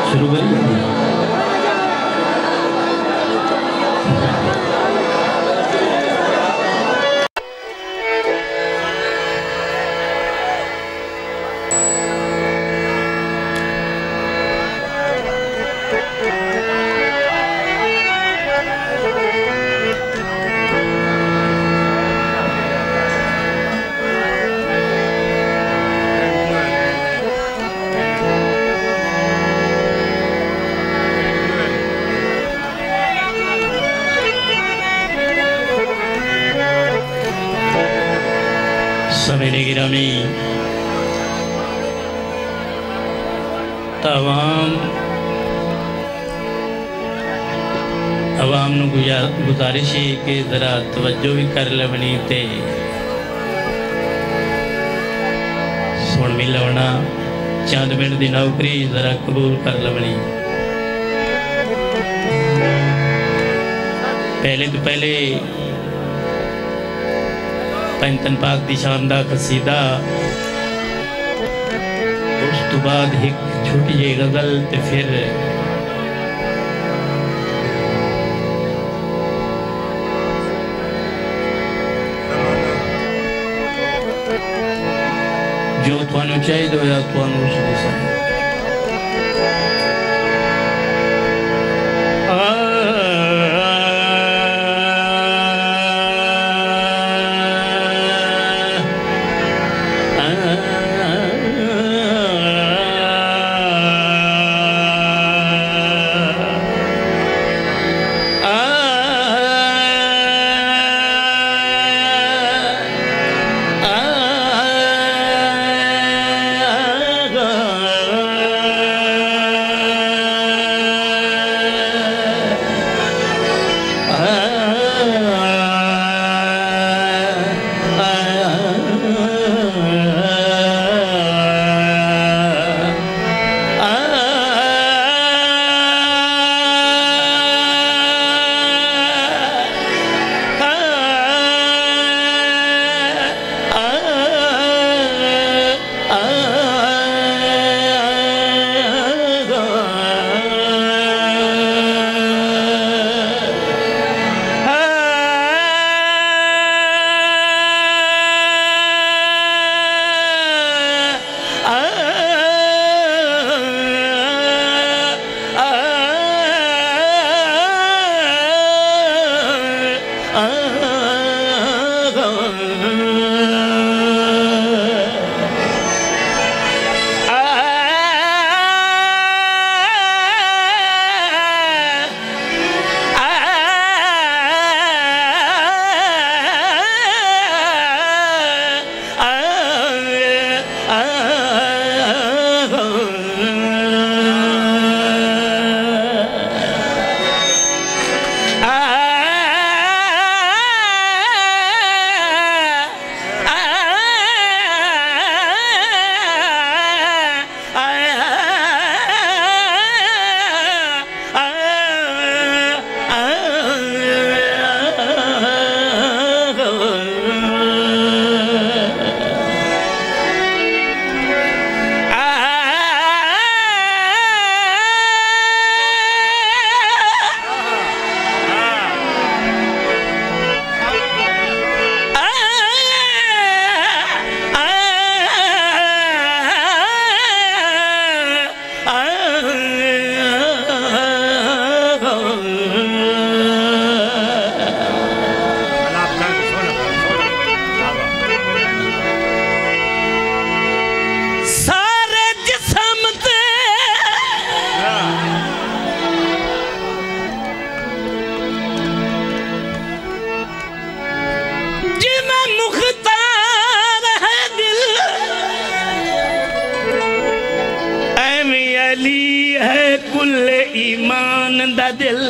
शुरू करिए। सवेरे गिरामी तमाम आवाम गुजारिश है कि ज़रा तवज्जो भी कर लवनी ते सुन भी लवना चंद मिनट की नौकरी ज़रा कबूल कर लवनी। पहले तो पहले पंतन पाक दी शानदार कसीदा, उस तो बाद एक छोटी जी गज़ल ते फिर जो तुहानू चाहिए होया तुहानू उस दसांगे। कुल ईमान दा दिल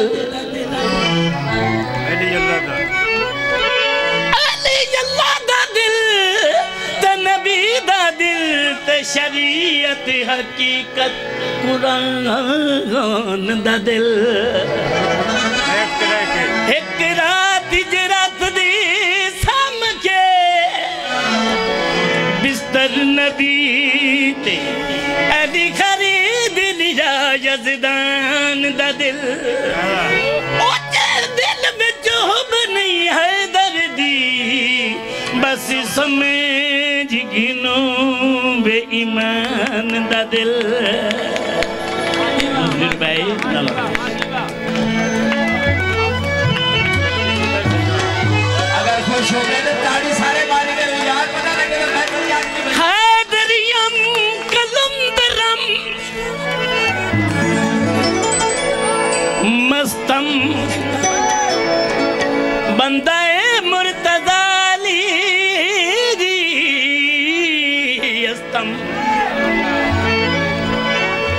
शरीयत हकीकत कुरान दा दिल एक रात जरात दी सम के बिस्तर नबी ते एदी खरीद लिया यज़दान दा दिल ओ दिल में जोब नहीं है दर्दी बस समझ गिनो बेईमान दा दिल भाई अगर खुश हो गए तो ताड़ी सारे मारी गए यार पता लगे तो हैदरियम कलंदरम मस्तम बंदाए मुर्तज़ाली यस्तम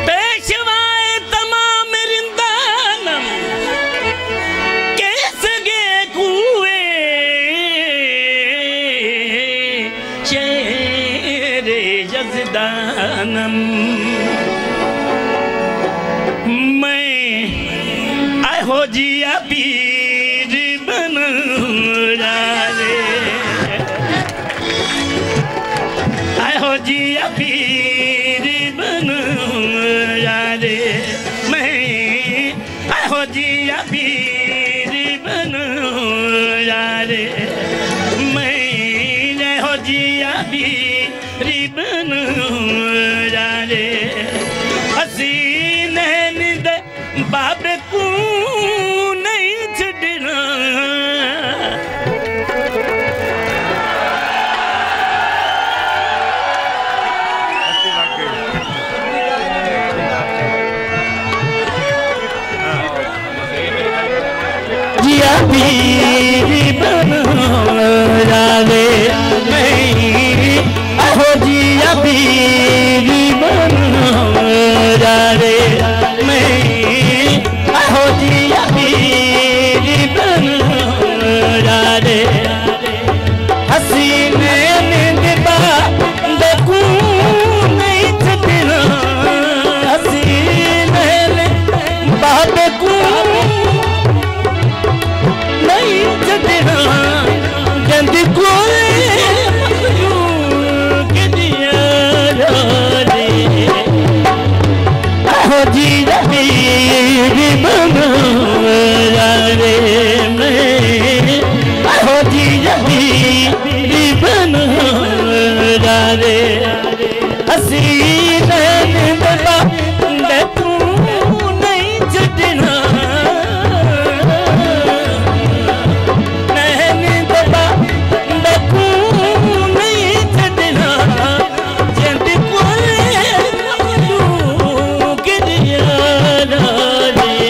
पेशवाए तमाम रिंदानम कैस गे कुए शेरे यज़दानम मैं आहो जिया पीर बन रे आहो जिया पीर बन रे मैं आहो जिया पीर बन रे मैं आहो जिया पीर बन रे हसीन दे बाब को नहीं छड़ना जिया पीर बन रे मैं आहो जिया पीर बन रे मैं आहो जिया पीर बन रे हसीन निंदबा देखू नहीं छड़ना हसीन बाब को नहीं छड़ना जंद कोई के दिया रे आहो जिया पीर बन रे मैं आहो जिया पीर बन रे हसीन निंदबा देखू नहीं छड़ना निंदबा देखू नहीं छड़ना जंद कोई के दिया रे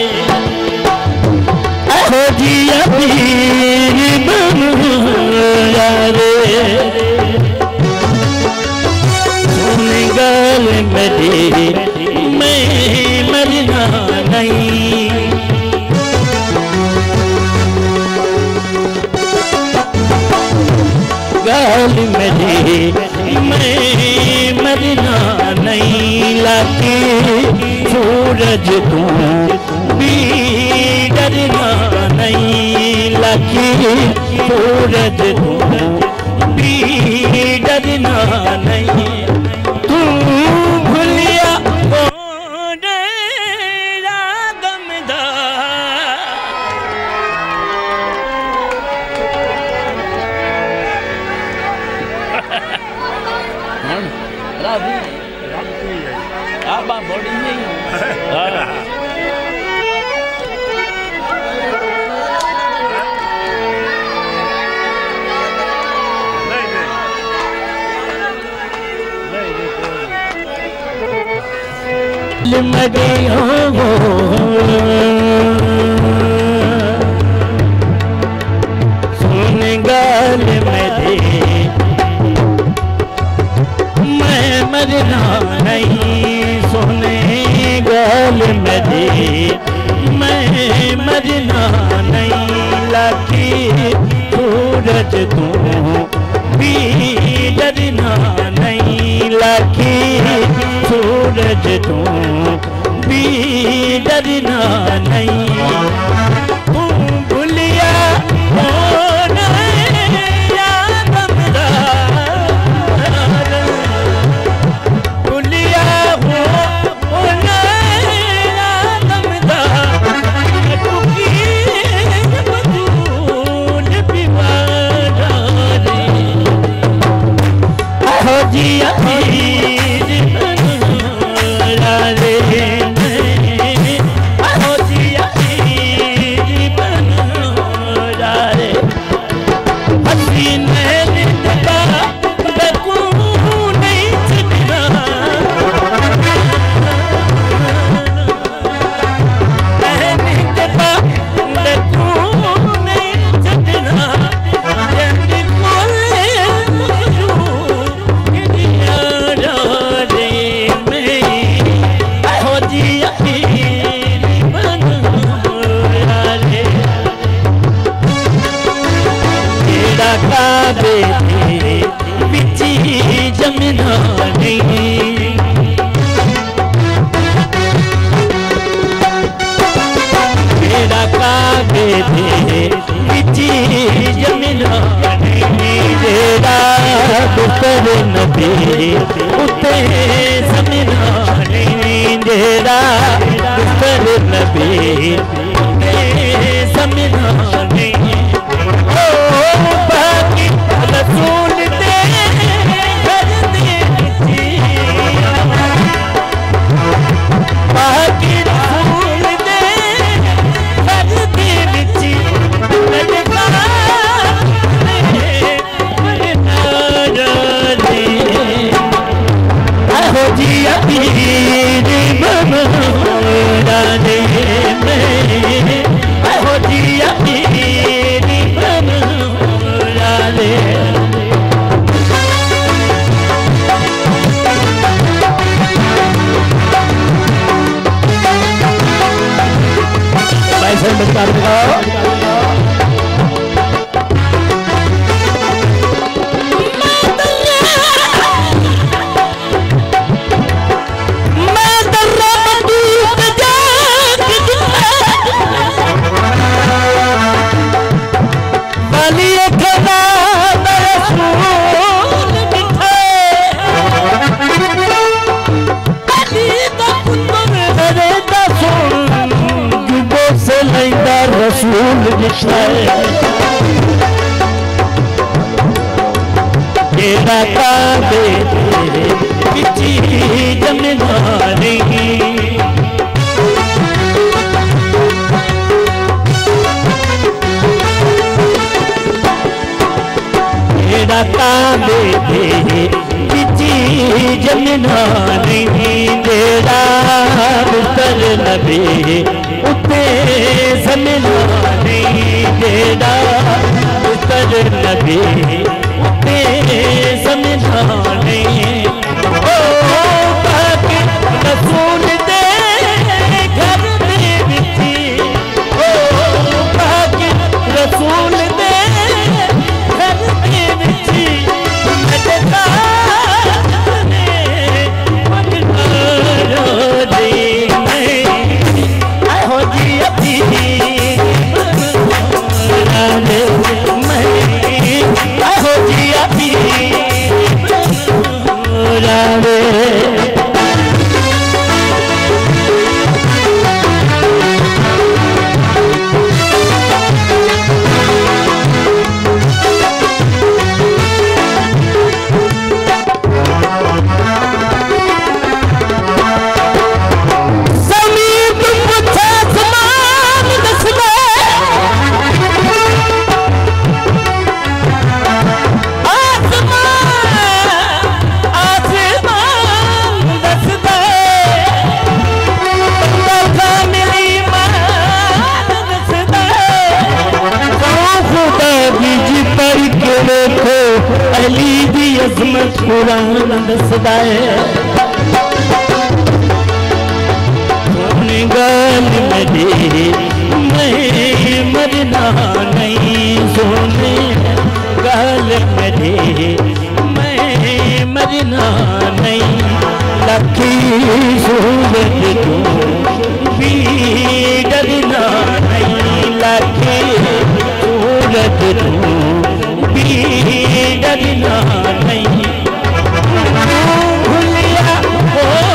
आहो जिया पीर बन रे सुन गल मेरी मैं मरना नहीं गल मेरी मैं मरना नहीं लाके सूरज तू भी डरना नहीं लाके सूरज तू भी डरना नहीं तू भूलिया सुन गाल मेरे मैं मरना नहीं सुने गाल मेरे मैं मरना नहीं लाखी सूरज तू भी डरना नहीं लाखी सूरज तू भी डरना नहीं तू भूलिया उते समना नहीं तेरा पर नबी समना नहीं ओ बाकी रसूल दे घर दे बाकी रसूल दे घर दे बिची तेरा काबे किसी जमना नहीं तेरा काबे किसी जमना नहीं तेरा उतर नबी उते समना नहीं तेरा उतर नबी समझा नहीं ओ बाकी रसूल दे घर दे बिची ओ बाकी रसूल दे घर दे बिची नटका ने मगना दे मैं हो जी अपनी कुरान दसदा है सोने गाल मेरी मैं मरना नहीं सोने गाल मेरी मैं मरना नहीं लखी सूरत तू भी डरना नहीं लखी सूरत तू भी डरना नहीं भूलिया हो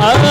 Ah